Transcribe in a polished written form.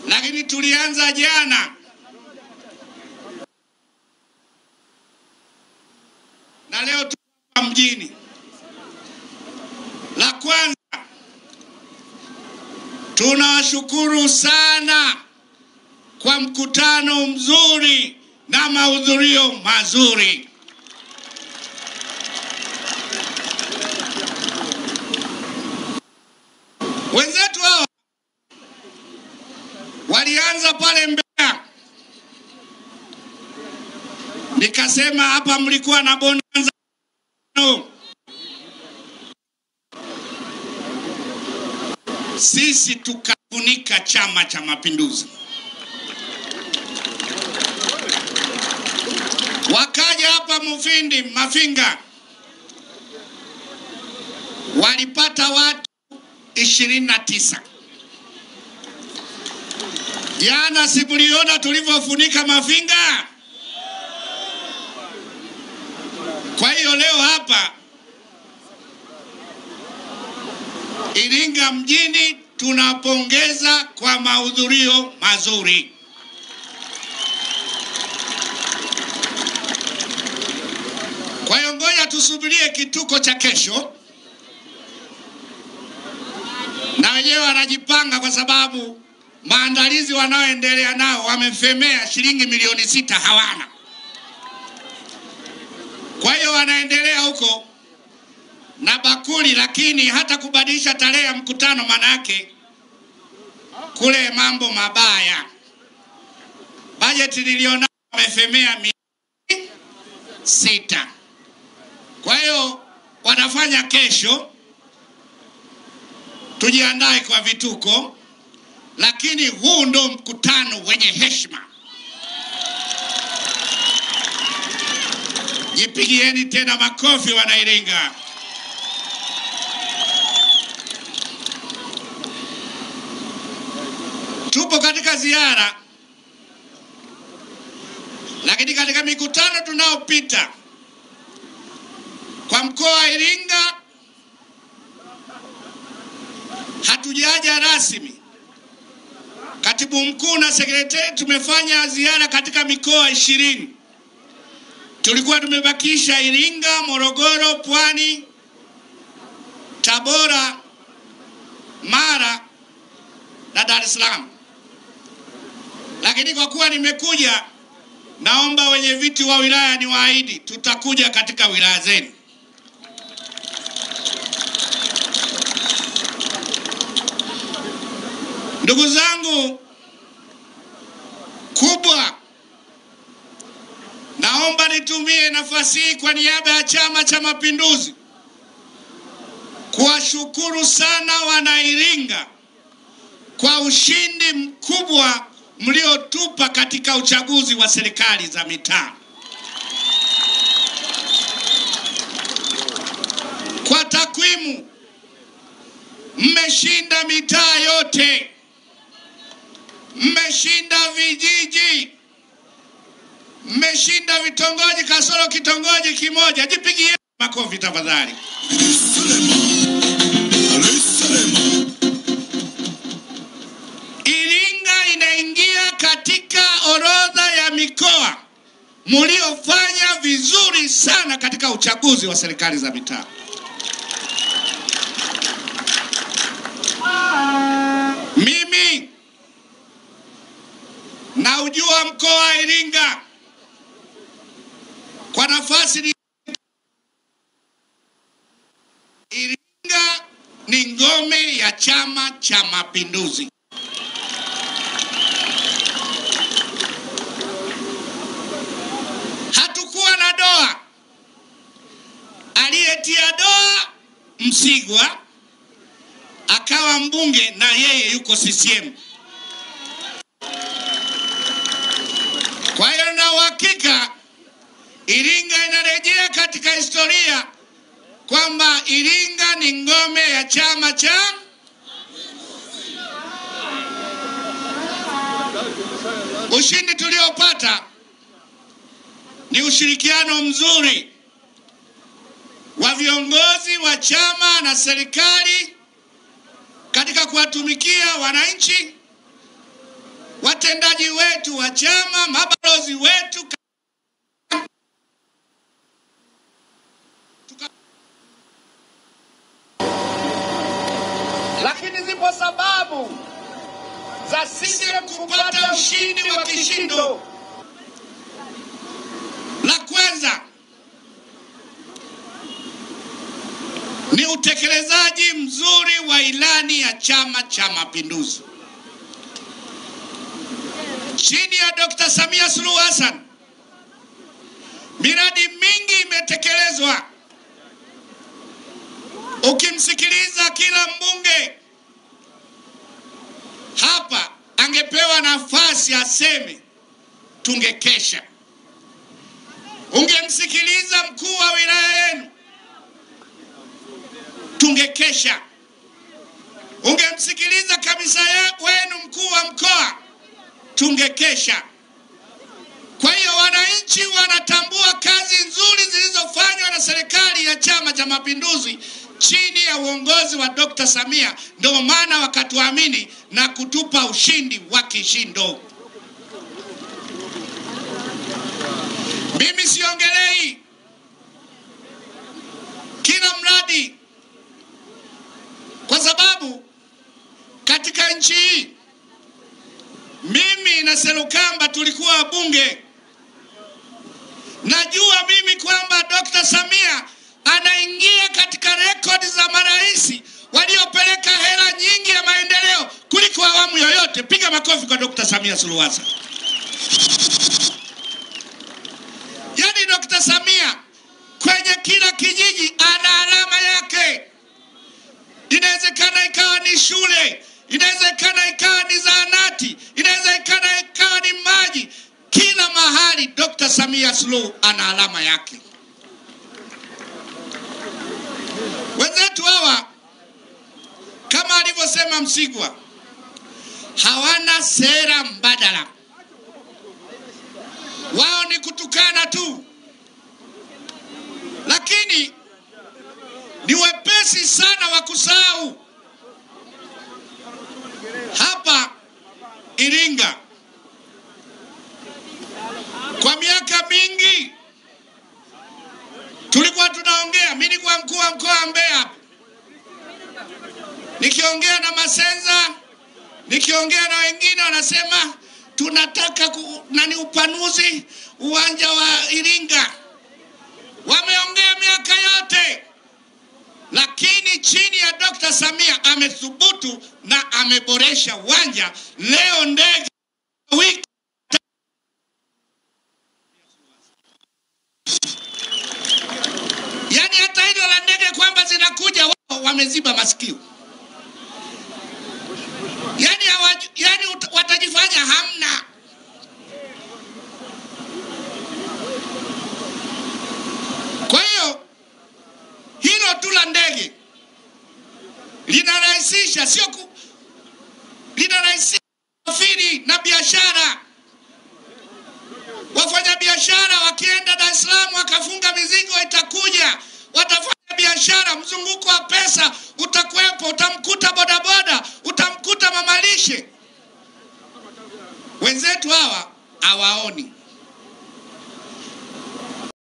lakini tulianza jana. Na leo tuko mjini. La kwanza, tunawashukuru sana kwa mkutano mzuri na mahudhurio mazuri. Wenzetu hawa walianza pale Mbeya. Nikasema hapa mlikuwa na bonanza. Sisi tukafunika Chama cha Mapinduzi. Wakaja hapa Mufindi, Mafinga. Walipata watu 29. Jana si mliona tulivyofunika Mafinga? Kwa hiyo leo hapa Iringa mjini tunapongeza kwa mahudhurio mazuri. Kwa hiyo ngoja tusubirie kituko cha kesho. Na wenyewe wanajipanga kwa sababu maandalizi wanaoendelea nao wamefemea shilingi milioni 6 hawana. Kwa hiyo wanaendelea huko na bakuli, lakini hata kubadilisha tarehe ya mkutano manake kule mambo mabaya. Bajeti niliona wamefemea milioni 6. Kwa hiyo wanafanya kesho. Tujiandae kwa vituko, lakini huu ndo mkutano wenye heshima. Jipigieni tena makofi wana Iringa. Tupo katika ziara, lakini katika mikutano tunaopita kwa mkoa wa Iringa hatujaja rasmi. Katibu mkuu na sekretari tumefanya ziara katika mikoa 20. Tulikuwa tumebakisha Iringa, Morogoro, Pwani, Tabora, Mara na Dar es Salaam. Lakini kwa kuwa nimekuja, naomba wenye viti wa wilaya niwaahidi tutakuja katika wilaya zenu. Ndugu zangu, kubwa, naomba nitumie nafasi hii kwa niaba ya Chama cha Mapinduzi kuwashukuru sana wana Iringa kwa ushindi mkubwa mliotupa katika uchaguzi wa serikali za mitaa. Kwa takwimu, mmeshinda mitaa yote. Mmeshinda vijiji. Mmeshinda vitongoji kasoro kitongoji kimoja. Jipigie makofi tafadhali. Iringa inaingia katika orodha ya mikoa mliofanya vizuri sana katika uchaguzi wa serikali za mitaa. Mimi na ujua mkoa wa Iringa kwa nafasi. Iringa ni ngome ya Chama cha Mapinduzi. Hatukuwa na doa. Aliyetia doa Msigwa akawa mbunge na yeye yuko CCM. Kwa hiyo na uhakika Iringa inarejea katika historia kwamba Iringa ni ngome ya Chama cha. Ushindi tuliopata ni ushirikiano mzuri wa viongozi wa chama na serikali katika kuwatumikia wananchi watendaji wetu wa chama, mabalozi wetu, lakini zipo sababu za sisi kupata ushindi wa kishindo. La kwanza ni utekelezaji mzuri wa ilani ya Chama cha Mapinduzi. Chini ya Dr. Samia Suluhu Hassan, miradi mingi imetekelezwa. Ukimsikiliza kila mbunge hapa angepewa nafasi aseme, tungekesha. Ungemsikiliza mkuu wa wilaya yenu, tungekesha. Ungemsikiliza kamisa wenu mkuu wa mkoa, tungekesha. Kwa hiyo wananchi wanatambua kazi nzuri zilizofanywa na serikali ya Chama cha Mapinduzi chini ya uongozi wa Dr. Samia, ndio maana wakatuamini na kutupa ushindi wa kishindo. Mimi siongelei kila mradi, kwa sababu katika nchi hii mimi na Serukamba tulikuwa bunge. Najua mimi kwamba Dr. Samia anaingia katika rekodi za maraisi waliopeleka hela nyingi ya maendeleo kuliko awamu yoyote. Piga makofi kwa Dr. Samia Suluhu Hassan. Yaani Dr. Samia kwenye kila kijiji ana alama yake. Inawezekana ikawa ni shule, inawezekana ikawa ni zahanati, inawezekana ikawa ni maji. Kila mahali Dr. Samia Suluhu ana alama yake. Wenzetu hawa kama alivyosema Msigwa, hawana sera mbadala. Wao ni kutukana tu. Lakini ni wepesi sana wa kusahau. Hapa Iringa kwa miaka mingi tulikuwa tunaongea, mimi nilikuwa mkuu wa mkoa wa Mbeya, nikiongea na Masenza, nikiongea na wengine wanasema tunataka upanuzi uwanja wa Iringa. Wameongea miaka yote, lakini chini ya Dr. Samia amethubutu na ameboresha uwanja. Leo ndege wiki yani hata hilo la ndege kwamba zinakuja wao wameziba masikio. Yani watajifanya hamna. Kwa hiyo hilo tu la ndege linarahisisha, linarahisisha usafiri na biashara. Wafanya biashara wakienda Dar es Salaam wakafunga mizigo itakuja, watafanya biashara, mzunguko wa pesa utakuwepo, utamkuta bodaboda, utamkuta mamalishe. Wenzetu hawa hawaoni.